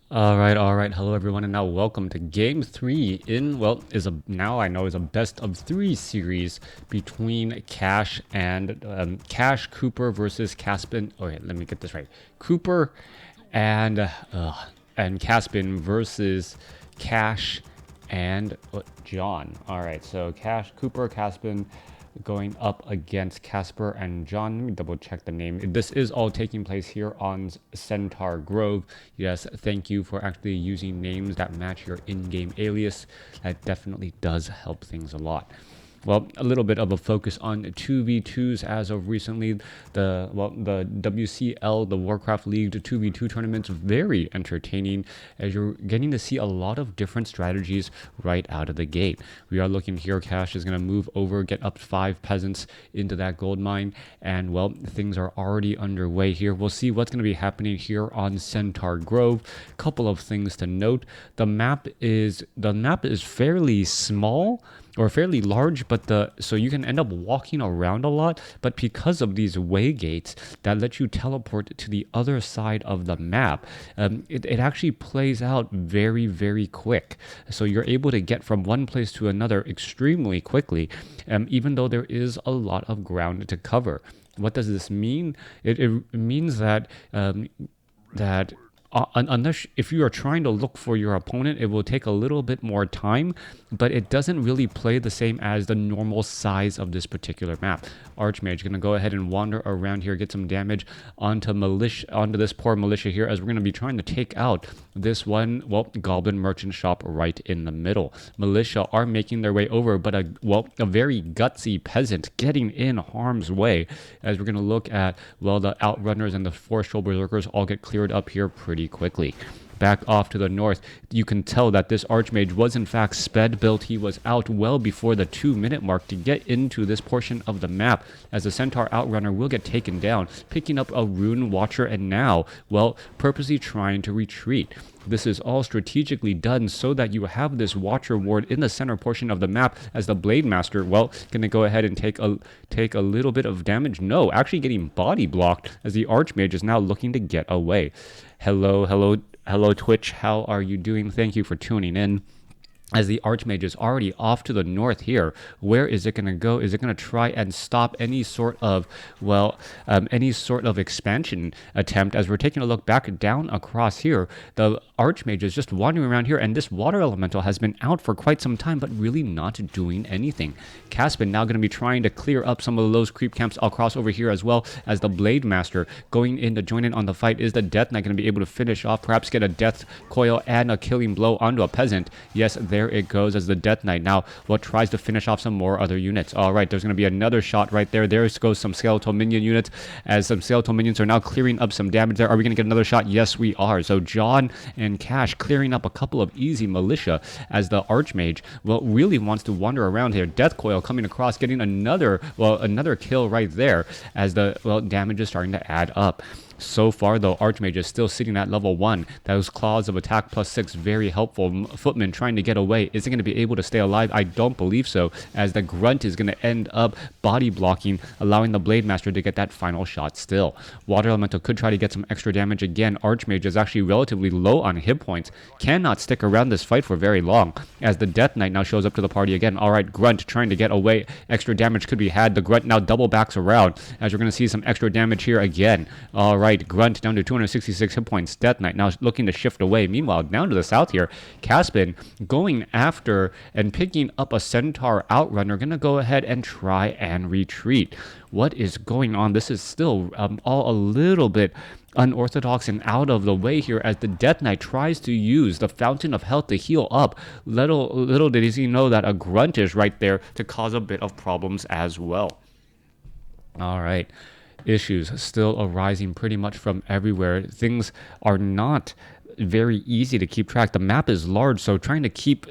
All right. Hello, everyone, and now welcome to Game 3 in, well, now I know is a best of 3 series between Cash and Cash Cooper versus Caspin. Okay, let me get this right. Cooper and Caspin versus Cash and John. All right, so Cash, Cooper, Caspin going up against Casper and John. Let me double check the name. This is all taking place here on Centaur Grove. Yes, thank you for actually using names that match your in-game alias. That definitely does help things a lot. Well, a little bit of a focus on 2v2s as of recently. The WCL, the WarCraft League 2v2 tournaments, very entertaining as you're getting to see a lot of different strategies right out of the gate. We are looking here, Cash is going to move over, get up 5 peasants into that gold mine, and well, things are already underway here. We'll see what's going to be happening here on Centaur Grove. Couple of things to note. The map is fairly small or fairly large, but so you can end up walking around a lot, but because of these way gates that let you teleport to the other side of the map, it actually plays out very, very quick. So you're able to get from one place to another extremely quickly, even though there is a lot of ground to cover. What does this mean? It means that unless if you are trying to look for your opponent, it will take a little bit more time, but it doesn't really play the same as the normal size of this particular map. Archmage gonna go ahead and wander around here, get some damage onto this poor militia here, as we're gonna be trying to take out this one, well, goblin merchant shop right in the middle. Militia are making their way over, but a very gutsy peasant getting in harm's way, as we're gonna look at, well, the outrunners and the forest troll berserkers all get cleared up here pretty quickly. Back off to the north, you can tell that this Archmage was in fact sped built. He was out well before the 2-minute mark to get into this portion of the map, as the Centaur Outrunner will get taken down, picking up a Rune Watcher, and now, well, purposely trying to retreat. This is all strategically done so that you have this Watcher ward in the center portion of the map, as the Blade Master, well, gonna go ahead and take a little bit of damage. No, actually getting body blocked, as the Archmage is now looking to get away. Hello, Twitch. How are you doing? Thank you for tuning in. As the Archmage is already off to the north here, where is it going to go? Is it going to try and stop any sort of, expansion attempt? As we're taking a look back down across here, the Archmage is just wandering around here, and this water elemental has been out for quite some time, but really not doing anything. CaspeND now going to be trying to clear up some of those creep camps. I'll cross over here as well, as the Blade Master going in to join in on the fight. Is the Death Knight going to be able to finish off, perhaps get a death coil and a killing blow onto a peasant? Yes, there it goes, as the Death Knight now tries to finish off some more other units. All right, there's going to be another shot right there. There goes some skeletal minion units, as some skeletal minions are now clearing up some damage there. Are we going to get another shot? Yes, we are. So John and Cash clearing up a couple of easy militia, as the Archmage, well, really wants to wander around here. Death coil coming across, getting another kill right there, as the damage is starting to add up. So far, though, Archmage is still sitting at level 1. Those claws of attack +6, very helpful. Footman trying to get away. Is it going to be able to stay alive? I don't believe so, as the Grunt is going to end up body blocking, allowing the Blade Master to get that final shot still. Water Elemental could try to get some extra damage again. Archmage is actually relatively low on hit points. Cannot stick around this fight for very long, as the Death Knight now shows up to the party again. All right, Grunt trying to get away. Extra damage could be had. The Grunt now double backs around, as we're going to see some extra damage here again. All right. Grunt down to 266 hit points. Death Knight now looking to shift away. Meanwhile, down to the south here, CaspeND going after and picking up a Centaur Outrunner, going to go ahead and try and retreat. What is going on? This is still all a little bit unorthodox and out of the way here, as the Death Knight tries to use the Fountain of Health to heal up. Little did he know that a Grunt is right there to cause a bit of problems as well. All right. Issues still arising pretty much from everywhere. Things are not very easy to keep track. The map is large, so trying to keep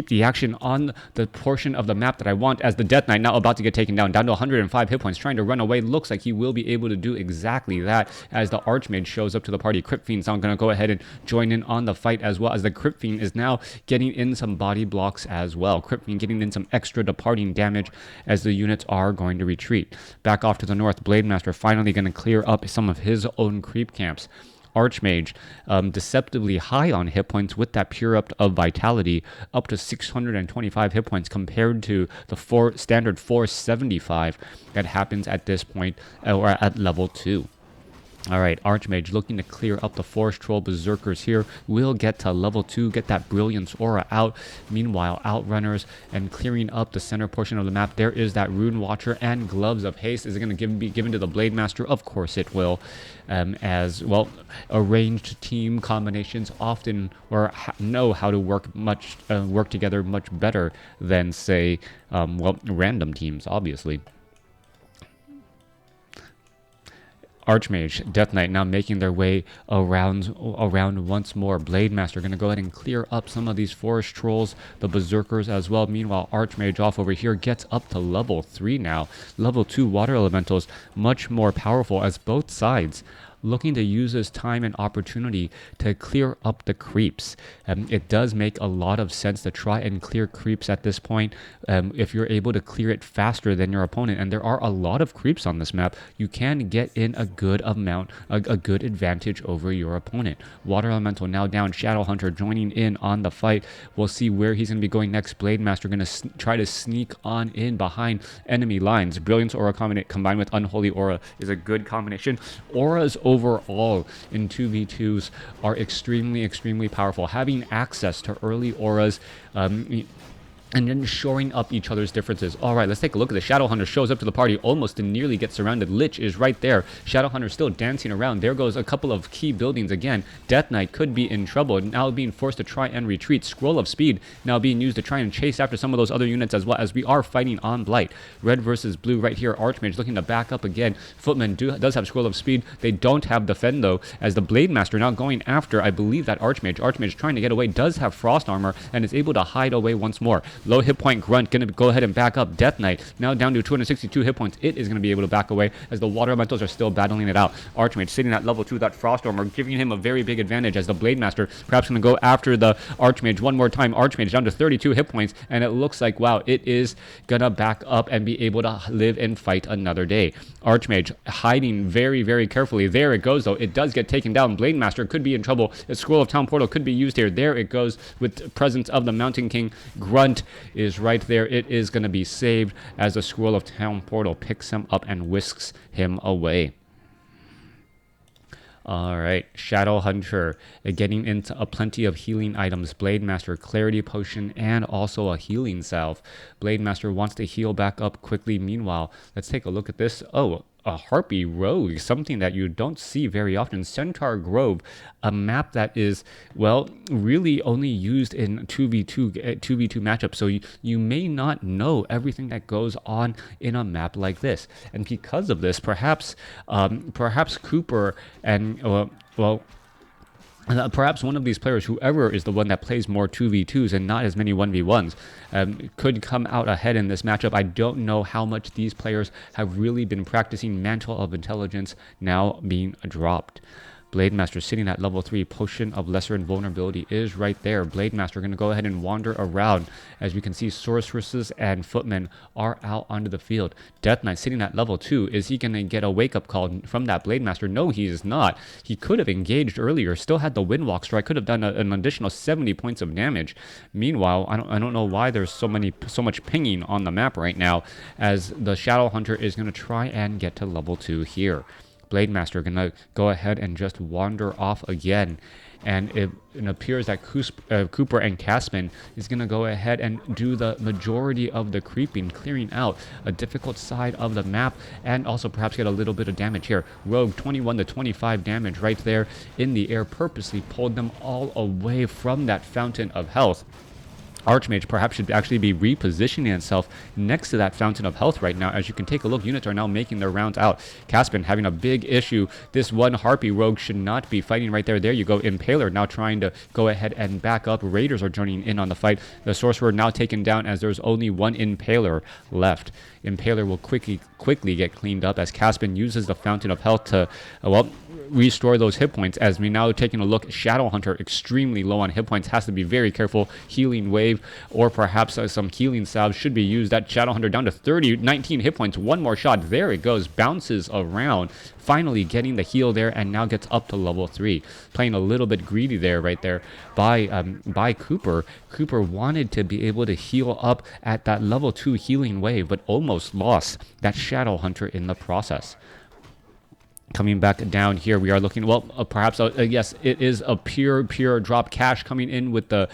the action on the portion of the map that I want, as the Death Knight now about to get taken down to 105 hit points, trying to run away. Looks like he will be able to do exactly that, as the Archmage shows up to the party. Crypt Fiend's now going to go ahead and join in on the fight, as well as the Crypt Fiend is now getting in some body blocks as well. Crypt Fiend getting in some extra departing damage, as the units are going to retreat. Back off to the north, Blade Master finally going to clear up some of his own creep camps. Archmage deceptively high on hit points with that Pure Up of Vitality, up to 625 hit points compared to the standard 475 that happens at this point or at level 2. Alright, Archmage looking to clear up the Forest Troll Berserkers here. Will get to level 2, get that Brilliance Aura out. Meanwhile, Outrunners and clearing up the center portion of the map. There is that Rune Watcher and Gloves of Haste. Is it going to be given to the Blade Master? Of course it will. As, well, arranged team combinations often know how to work together much better than, say, random teams, obviously. Archmage, Death Knight now making their way around once more. Blade Master going to go ahead and clear up some of these Forest Trolls, the Berserkers as well. Meanwhile, Archmage off over here gets up to level 3 now. Level 2 Water Elementals, much more powerful as both sides looking to use this time and opportunity to clear up the creeps. It does make a lot of sense to try and clear creeps at this point if you're able to clear it faster than your opponent. And there are a lot of creeps on this map. You can get in a good amount, a good advantage over your opponent. Water Elemental now down. Shadow Hunter joining in on the fight. We'll see where he's going to be going next. Blade Master going to try to sneak on in behind enemy lines. Brilliance Aura combined with Unholy Aura is a good combination. Auras overall in 2v2s are extremely powerful. Having access to early auras and then shoring up each other's differences. All right, let's take a look at this. Shadow Hunter shows up to the party, almost and nearly gets surrounded. Lich is right there. Shadow Hunter still dancing around. There goes a couple of key buildings again. Death Knight could be in trouble, now being forced to try and retreat. Scroll of Speed now being used to try and chase after some of those other units as well, as we are fighting on Blight. Red versus blue right here. Archmage looking to back up again. Footman does have Scroll of Speed. They don't have Defend though, as the Blade Master now going after, I believe, that Archmage. Archmage trying to get away, does have Frost Armor and is able to hide away once more. Low hit point Grunt going to go ahead and back up. Death Knight now down to 262 hit points. It is going to be able to back away as the Water Elementals are still battling it out. Archmage sitting at level 2, that Frost Armor giving him a very big advantage, as the Blade Master perhaps going to go after the Archmage one more time. Archmage down to 32 hit points, and it looks like, wow, it is going to back up and be able to live and fight another day. Archmage hiding very carefully. There it goes though. It does get taken down. Blade Master could be in trouble. A Scroll of Town Portal could be used here. There it goes with the presence of the Mountain King. Grunt is right there. It is going to be saved as the Scroll of Town Portal picks him up and whisks him away. Alright, Shadow Hunter getting into a plenty of healing items. Blade Master, Clarity Potion, and also a healing salve. Blade Master wants to heal back up quickly. Meanwhile, let's take a look at this. Oh, a Harpy Rogue, something that you don't see very often. Centaur Grove, a map that is, well, really only used in 2v2 matchups, so you may not know everything that goes on in a map like this. And because of this, perhaps Cooper and perhaps one of these players, whoever is the one that plays more 2v2s and not as many 1v1s, could come out ahead in this matchup. I don't know how much these players have really been practicing Mantle of Intelligence now being dropped. Blade Master sitting at level 3. Potion of Lesser Invulnerability is right there. Blade Master going to go ahead and wander around. As we can see, Sorceresses and Footmen are out onto the field. Death Knight sitting at level 2. Is he going to get a wake-up call from that Blade Master? No, he is not. He could have engaged earlier. Still had the Windwalk Strike. Could have done an additional 70 points of damage. Meanwhile, I don't know why there's so much pinging on the map right now, as the Shadow Hunter is going to try and get to level 2 here. Blade Master gonna go ahead and just wander off again, and it appears that Cooper and CaspeND is gonna go ahead and do the majority of the creeping, clearing out a difficult side of the map, and also perhaps get a little bit of damage here. Rogue 21 to 25 damage right there in the air, purposely pulled them all away from that fountain of health. Archmage perhaps should actually be repositioning itself next to that Fountain of Health right now. As you can take a look, units are now making their rounds out. CaspeND having a big issue. This one Harpy Rogue should not be fighting right there. There you go. Impaler now trying to go ahead and back up. Raiders are joining in on the fight. The Sorcerer now taken down, as there's only one Impaler left. Impaler will quickly get cleaned up, as CaspeND uses the Fountain of Health to, restore those hit points. As we now taking a look, Shadow Hunter extremely low on hit points, has to be very careful. Healing Wave wave, or perhaps some healing salves should be used. That Shadowhunter down to 30, 19 hit points. One more shot. There it goes. Bounces around. Finally getting the heal there, and now gets up to level 3. Playing a little bit greedy there, right there, by Cooper. Cooper wanted to be able to heal up at that level 2 healing wave, but almost lost that Shadowhunter in the process. Coming back down here, we are looking, well, perhaps, yes, it is a pure drop. Cash coming in with the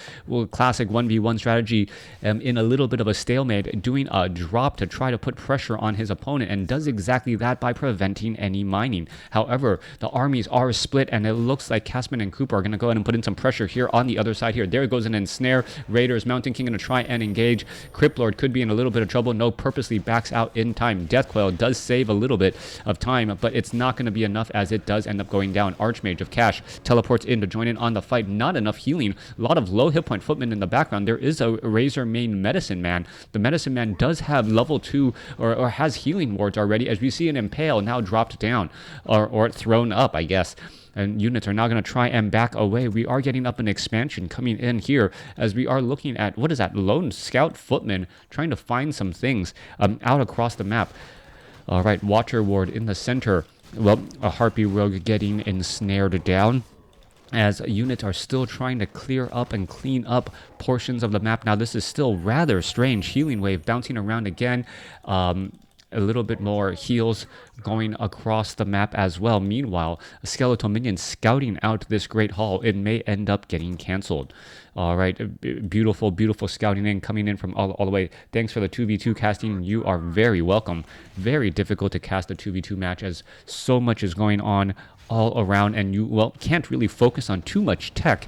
classic 1v1 strategy in a little bit of a stalemate, doing a drop to try to put pressure on his opponent, and does exactly that by preventing any mining. However, the armies are split, and it looks like CaspeND and Cooper are going to go ahead and put in some pressure here on the other side here. There goes an ensnare. Raiders, Mountain King going to try and engage. Cryptlord could be in a little bit of trouble. No, purposely backs out in time. Deathcoil does save a little bit of time, but it's not going to be enough, as it does end up going down. Archmage of Cash teleports in to join in on the fight. Not enough healing. A lot of low hit point footmen in the background. There is a Razor main Medicine Man. The Medicine Man does have level 2 or has healing wards already, as we see an Impale now dropped down or thrown up, I guess. And units are now going to try and back away. We are getting up an expansion coming in here, as we are looking at, what is that, Lone Scout Footman trying to find some things out across the map. All right, Watcher Ward in the center. Well, a Harpy Rogue getting ensnared down, as units are still trying to clear up and clean up portions of the map. Now, this is still rather strange. Healing Wave bouncing around again. A little bit more heals going across the map as well. Meanwhile, a Skeletal Minion scouting out this Great Hall. It may end up getting cancelled. All right, beautiful scouting in, coming in from all the way. Thanks for the 2v2 casting. You are very welcome. Very difficult to cast a 2v2 match, as so much is going on all around, and you, well, can't really focus on too much tech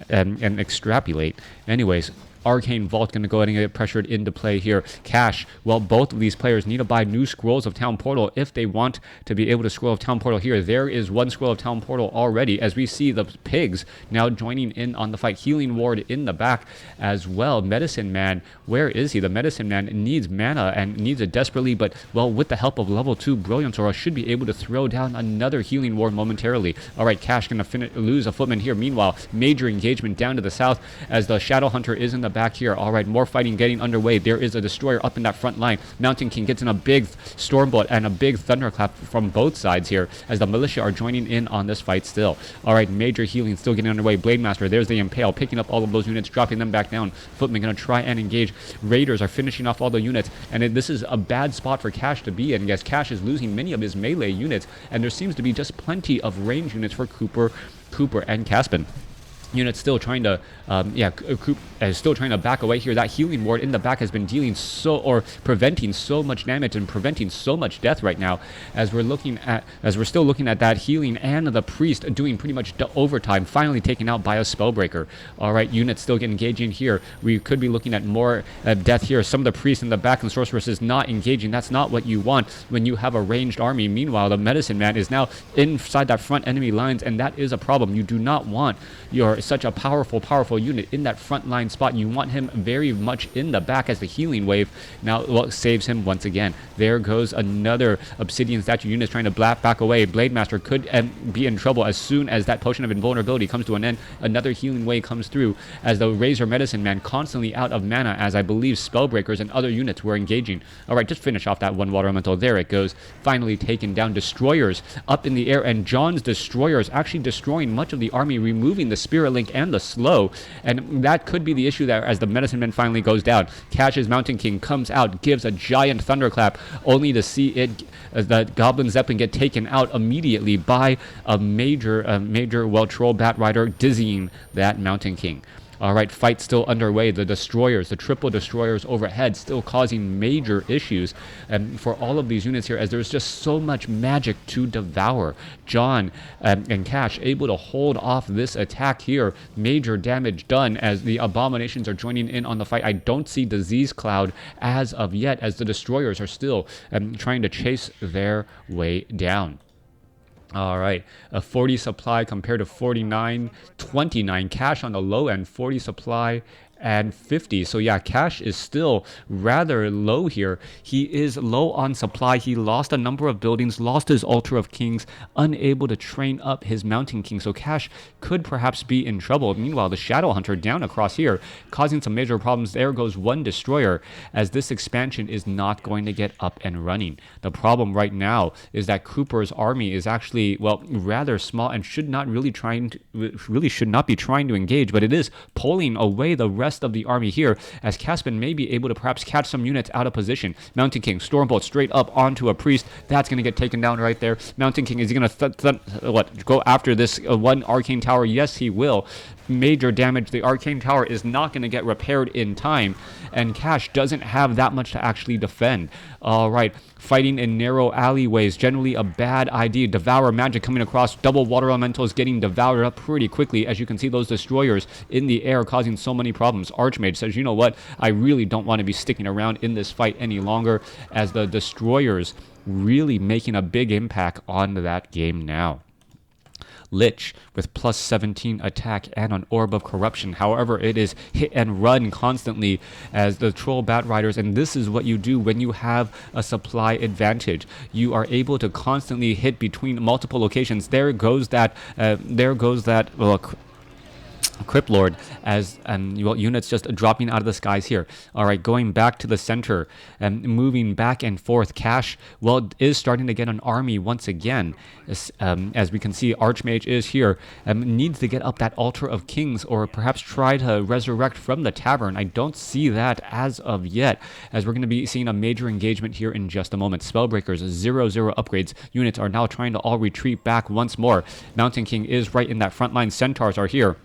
and extrapolate. Anyways, Arcane Vault going to go ahead and get pressured into play here. Cash, well, both of these players need to buy new Scrolls of Town Portal if they want to be able to Scroll of Town Portal here. There is one Scroll of Town Portal already, as we see the Pigs now joining in on the fight. Healing Ward in the back as well. Medicine Man, where is he? The Medicine Man needs mana and needs it desperately, but, well, with the help of level 2 Brilliance Aura, should be able to throw down another Healing Ward momentarily. All right, Cash going to lose a footman here. Meanwhile, major engagement down to the south, as the Shadowhunter is in the back here. All right, more fighting getting underway. There is a Destroyer up in that front line. Mountain King gets in a big Stormbolt and a big Thunderclap from both sides here, as the Militia are joining in on this fight still. All right, major healing still getting underway. Blade Master, there's the Impale, picking up all of those units, dropping them back down. Footman going to try and engage. Raiders are finishing off all the units, and this is a bad spot for Cash to be in. Yes, Cash is losing many of his melee units, and there seems to be just plenty of range units for Cooper and CaspeND. Units still trying to, still trying to back away here. That Healing Ward in the back has been dealing preventing so much damage and preventing so much death right now, as we're still looking at that healing, and the Priest doing pretty much overtime, finally taken out by a Spellbreaker. All right, units still get engaging here. We could be looking at more death here. Some of the Priests in the back and Sorceress is not engaging. That's not what you want when you have a ranged army. Meanwhile, the Medicine Man is now inside that front enemy lines, and that is a problem. You do not want such a powerful unit in that front line spot. You want him very much in the back, as the Healing Wave now saves him once again. There goes another Obsidian Statue unit trying to back away. Blade Master could be in trouble as soon as that Potion of Invulnerability comes to an end. Another Healing Wave comes through, as the Razor Medicine Man constantly out of mana, as I believe Spellbreakers and other units were engaging. All right, just finish off that one Water Elemental. There it goes. Finally taken down. Destroyers up in the air, and John's Destroyers actually destroying much of the army, removing the Spirit Link and the slow, and that could be the issue there, as the Medicine Man finally goes down. Cash's Mountain King comes out, gives a giant Thunderclap, only to see the Goblin Zeppelin get taken out immediately by a major Troll Bat Rider, dizzying that Mountain King. All right, fight still underway. The Destroyers, the triple Destroyers overhead, still causing major issues for all of these units here, as there's just so much magic to devour. John and Cash able to hold off this attack here. Major damage done, as the Abominations are joining in on the fight. I don't see Disease Cloud as of yet, as the Destroyers are still trying to chase their way down. All right, a 40 supply compared to 49, 29 Cash on the low end, 40 supply and 50. So yeah, cash is still rather low here. He is low on supply. He lost a number of buildings, lost his Altar of Kings, unable to train up his Mountain King. So cash could perhaps be in trouble. Meanwhile, the Shadow Hunter down across here, causing some major problems. There goes one destroyer, as this expansion is not going to get up and running. The problem right now is that Cooper's army is actually, well, rather small and should not really should not be trying to engage, but it is pulling away the rest of the army here, as CaspeND may be able to perhaps catch some units out of position. Mountain King, Stormbolt straight up onto a priest. That's going to get taken down right there. Mountain King, is he going to go after this one arcane tower? Yes, he will. Major damage. The arcane tower is not going to get repaired in time, and Cash doesn't have that much to actually defend. All right, fighting in narrow alleyways, generally a bad idea. Devour magic coming across. Double water elementals getting devoured up pretty quickly. As you can see, those destroyers in the air causing so many problems. Archmage says, you know what, I really don't want to be sticking around in this fight any longer, as the destroyers really making a big impact on that game now. Lich with plus 17 attack and an Orb of Corruption. However, it is hit and run constantly as the Troll Bat Riders, and this is what you do when you have a supply advantage. You are able to constantly hit between multiple locations. There goes that Crypt Lord, as units just dropping out of the skies here. All right, going back to the center and moving back and forth. Cash, well, is starting to get an army once again. As we can see, Archmage is here, needs to get up that Altar of Kings, or perhaps try to resurrect from the tavern. I don't see that as of yet, as we're going to be seeing a major engagement here in just a moment. Spellbreakers, 0/0 upgrades. Units are now trying to all retreat back once more. Mountain King is right in that front line. Centaurs are here,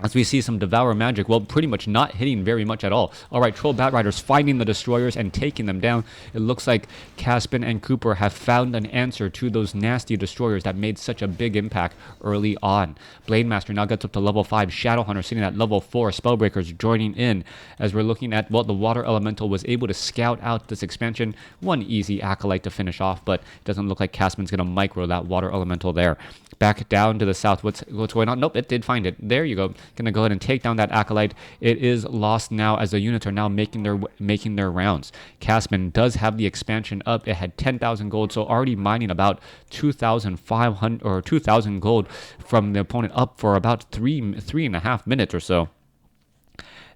as we see some Devour Magic, well, pretty much not hitting very much at all. All right, Troll Bat Riders finding the destroyers and taking them down. It looks like CaspeND and Cooper have found an answer to those nasty destroyers that made such a big impact early on. Blade Master now gets up to level 5. Shadow Hunter sitting at level 4. Spellbreakers joining in, as we're looking at what the Water Elemental was able to scout out this expansion. One easy Acolyte to finish off, but it doesn't look like CaspeND's going to micro that Water Elemental there. Back down to the south. What's going on? Nope, it did find it. There you go. Gonna go ahead and take down that Acolyte. It is lost now, as the units are now making their rounds. CaspeND does have the expansion up. It had 10,000 gold, so already mining about 2,500 or 2,000 gold from the opponent, up for about three and a half minutes or so,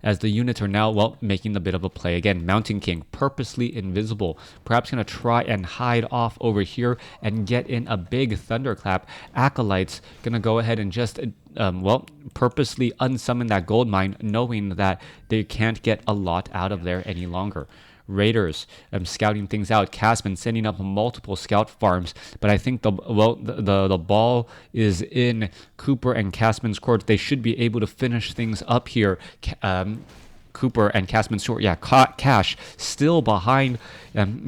as the units are now, well, making a bit of a play again. Mountain King, purposely invisible, perhaps going to try and hide off over here and get in a big thunderclap. Acolytes going to go ahead and just, purposely unsummon that gold mine, knowing that they can't get a lot out of there any longer. Raiders scouting things out. CaspeND sending up multiple scout farms, but I think the ball is in Cooper and CaspeND's court. They should be able to finish things up here. Cooper and CaspeND's short. Yeah, Cash still behind.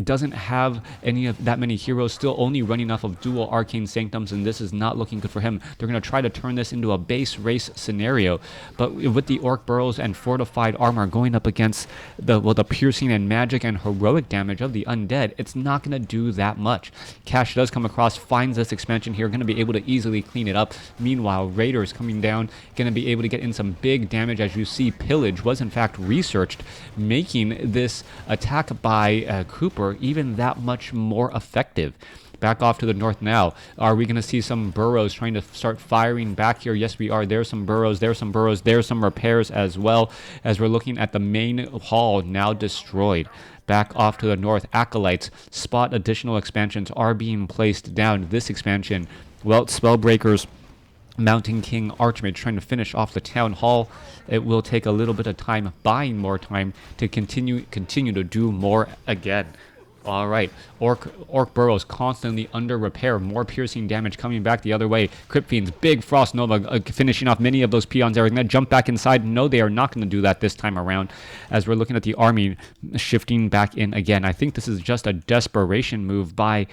Doesn't have any of that many heroes. Still only running off of dual Arcane Sanctums, and this is not looking good for him. They're going to try to turn this into a base race scenario, but with the Orc Burrows and Fortified Armor going up against the piercing and magic and heroic damage of the undead, it's not going to do that much. Cash does come across, finds this expansion here, going to be able to easily clean it up. Meanwhile, Raiders coming down, going to be able to get in some big damage. As you see, Pillage was in fact researched, making this attack by Cooper even that much more effective. Back off to the north now. Are we going to see some burrows trying to start firing back here? Yes, we are. There's some burrows. There's some burrows. There's some repairs as well, as we're looking at the main hall now destroyed. Back off to the north, Acolytes spot additional expansions are being placed down. This expansion, well, Spellbreakers, Mountain King, Archmage trying to finish off the town hall. It will take a little bit of time, buying more time to continue to do more again. All right, Orc Burrows constantly under repair. More piercing damage coming back the other way. Crypt Fiends, big Frost Nova finishing off many of those peons. They're going to jump back inside. No, they are not going to do that this time around, as we're looking at the army shifting back in again. I think this is just a desperation move by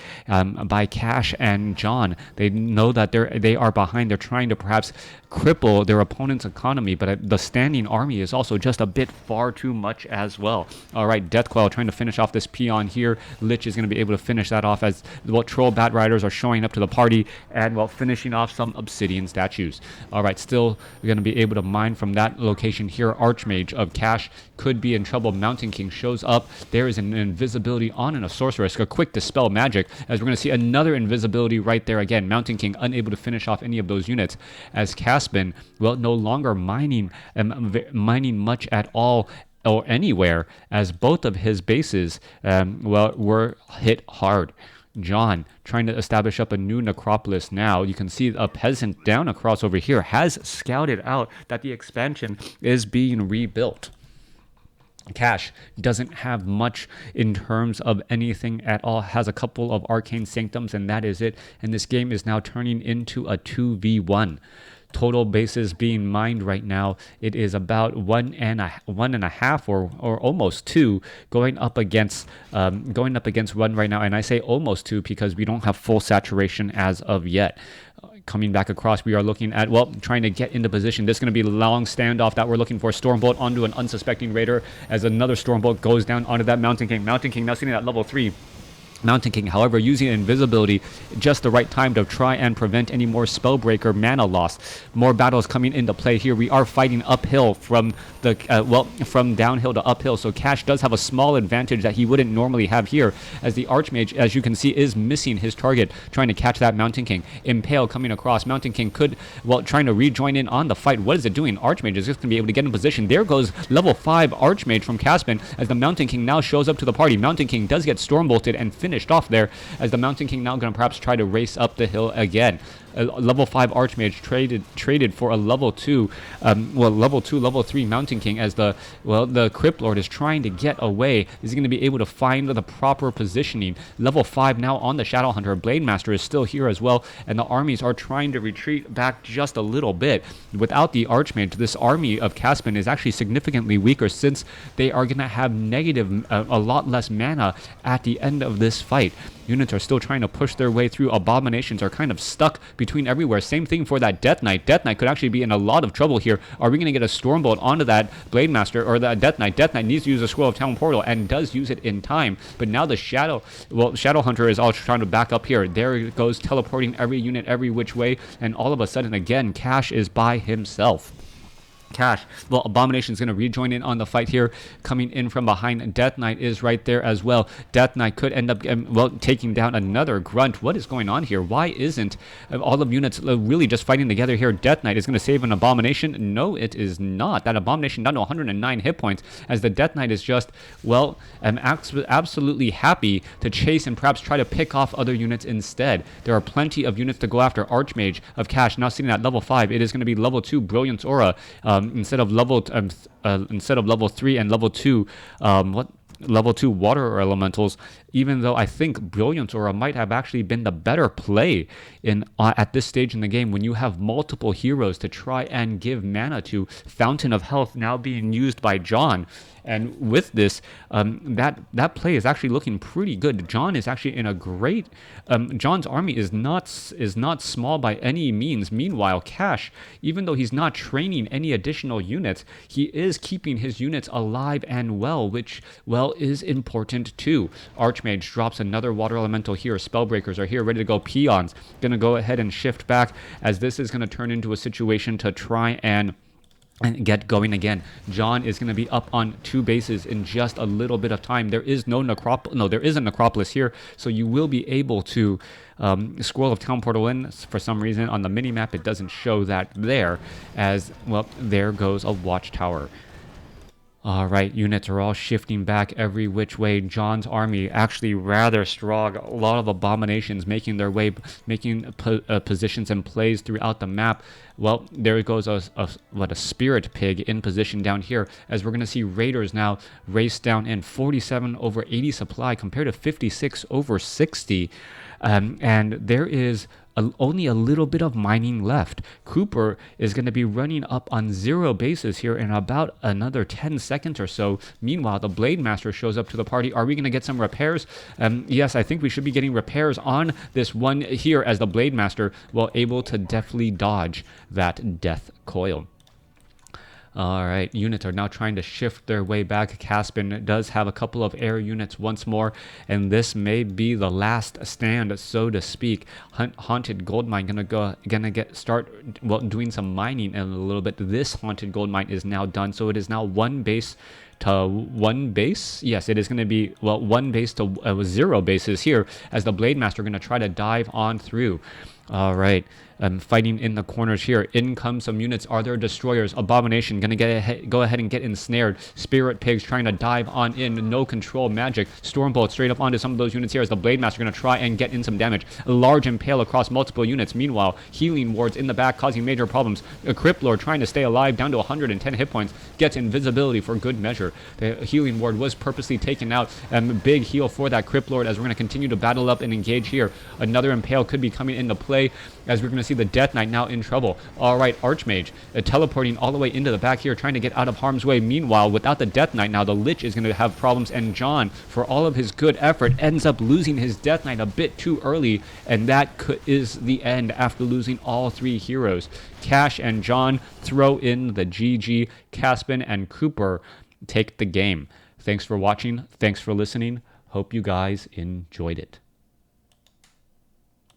Cash and John. They know that they are behind. They're trying to perhaps cripple their opponent's economy, but the standing army is also just a bit far too much as well. All right, Deathcoil trying to finish off this peon here. Lich is going to be able to finish that off as Troll Bat Riders are showing up to the party and finishing off some obsidian statues. All right, still going to be able to mine from that location here. Archmage of Cash could be in trouble. Mountain King shows up. There is an invisibility on and a sorceress. A quick dispel magic as we're going to see another invisibility right there again. Mountain King unable to finish off any of those units as CaspeND, no longer mining much at all or anywhere as both of his bases, were hit hard. John trying to establish up a new necropolis now. You can see a peasant down across over here has scouted out that the expansion is being rebuilt. Cash doesn't have much in terms of anything at all, has a couple of arcane sanctums, and that is it. And this game is now turning into a 2v1. Total bases being mined right now, it is about one and a half or almost two going up against one right now. And I say almost two because we don't have full saturation as of yet. Coming back across, we are looking at, trying to get into position. This is going to be a long standoff that we're looking for. Stormbolt onto an unsuspecting raider as another Stormbolt goes down onto that Mountain King. Mountain King now sitting at level 3. Mountain King, however, using invisibility just the right time to try and prevent any more Spellbreaker mana loss. More battles coming into play here. We are fighting uphill from the from downhill to uphill, so Cash does have a small advantage that he wouldn't normally have here, as the Archmage, as you can see, is missing his target, trying to catch that Mountain King. Impale coming across. Mountain King could, trying to rejoin in on the fight. What is it doing? Archmage is just going to be able to get in position. There goes level 5 Archmage from CaspeND as the Mountain King now shows up to the party. Mountain King does get Stormbolted and finished off there as the Mountain King now going to perhaps try to race up the hill again. A level 5 Archmage traded for a level 2, level 3 Mountain King as the Crypt Lord is trying to get away. Is he going to be able to find the proper positioning? Level 5 now on the Shadow Hunter. Blade Master is still here as well, and the armies are trying to retreat back just a little bit. Without the Archmage, this army of CaspeND is actually significantly weaker since they are going to have a lot less mana at the end of this fight. Units are still trying to push their way through. Abominations are kind of stuck between everywhere. Same thing for that Death Knight. Death Knight could actually be in a lot of trouble here. Are we going to get a Stormbolt onto that Blade Master or that Death Knight? Death Knight needs to use a Scroll of Town Portal and does use it in time. But now the Shadow Hunter is all trying to back up here. There it goes, teleporting every unit every which way. And all of a sudden, again, Cash is by himself. Cash, Abomination is going to rejoin in on the fight here, coming in from behind. Death Knight is right there as well. Death Knight could end up taking down another Grunt. What is going on here? Why isn't all of units really just fighting together here? Death Knight is going to save an Abomination. No, it is not. That Abomination down to 109 hit points as the Death Knight is just, absolutely happy to chase and perhaps try to pick off other units instead. There are plenty of units to go after. Archmage of Cash now sitting at level 5. It is going to be level 2 Brilliance Aura. Instead of level 3 and level 2 level 2 water elementals, even though I think Brilliance Aura might have actually been the better play at this stage in the game when you have multiple heroes to try and give mana to. Fountain of Health now being used by John. And with this, that play is actually looking pretty good. John is actually in a great. John's army is not small by any means. Meanwhile, Cash, even though he's not training any additional units, he is keeping his units alive and well, which is important too. Archmage drops another water elemental here. Spellbreakers are here, ready to go. Peons gonna go ahead and shift back as this is gonna turn into a situation to try and get going again. John is going to be up on 2 bases in just a little bit of time. There is there is a necropolis here, so you will be able to Scroll of Town Portal in. For some reason on the mini-map it doesn't show that there, as there goes a watchtower. Alright, units are all shifting back every which way. John's army actually rather strong. A lot of Abominations making their way, making positions and plays throughout the map. There goes a Spirit Pig in position down here, as we're going to see Raiders now race down in 47 over 80 supply compared to 56 over 60. And there is only a little bit of mining left. Cooper is going to be running up on 0 bases here in about another 10 seconds or so. Meanwhile, the Blade Master shows up to the party. Are we going to get some repairs? Yes, I think we should be getting repairs on this one here, as the Blade Master able to deftly dodge that death coil. All right, units are now trying to shift their way back. Caspin does have a couple of air units once more, and this may be the last stand, so to speak. Haunted gold mine doing some mining in a little bit. This haunted gold mine is now done, so it is now one base to one base. Yes, it is going to be, well, one base to 0 bases here, as the Blade Master going to try to dive on through. All right, fighting in the corners here. In come some units. Are there destroyers? Abomination going to go ahead and get ensnared. Spirit Pigs trying to dive on in. No control magic. Stormbolt straight up onto some of those units here, as the Blade Master going to try and get in some damage. A large impale across multiple units. Meanwhile, healing wards in the back causing major problems. A Crypt Lord trying to stay alive, down to 110 hit points. Gets invisibility for good measure. The healing ward was purposely taken out. Big heal for that Crypt Lord, as we're going to continue to battle up and engage here. Another impale could be coming into play, as we're going to see the Death Knight now in trouble. All right, Archmage teleporting all the way into the back here, trying to get out of harm's way. Meanwhile, without the Death Knight now, the Lich is going to have problems, and John, for all of his good effort, ends up losing his Death Knight a bit too early, and that is the end after losing all 3 heroes. Cash and John throw in the GG. Caspin and Cooper take the game. Thanks for watching. Thanks for listening. Hope you guys enjoyed it.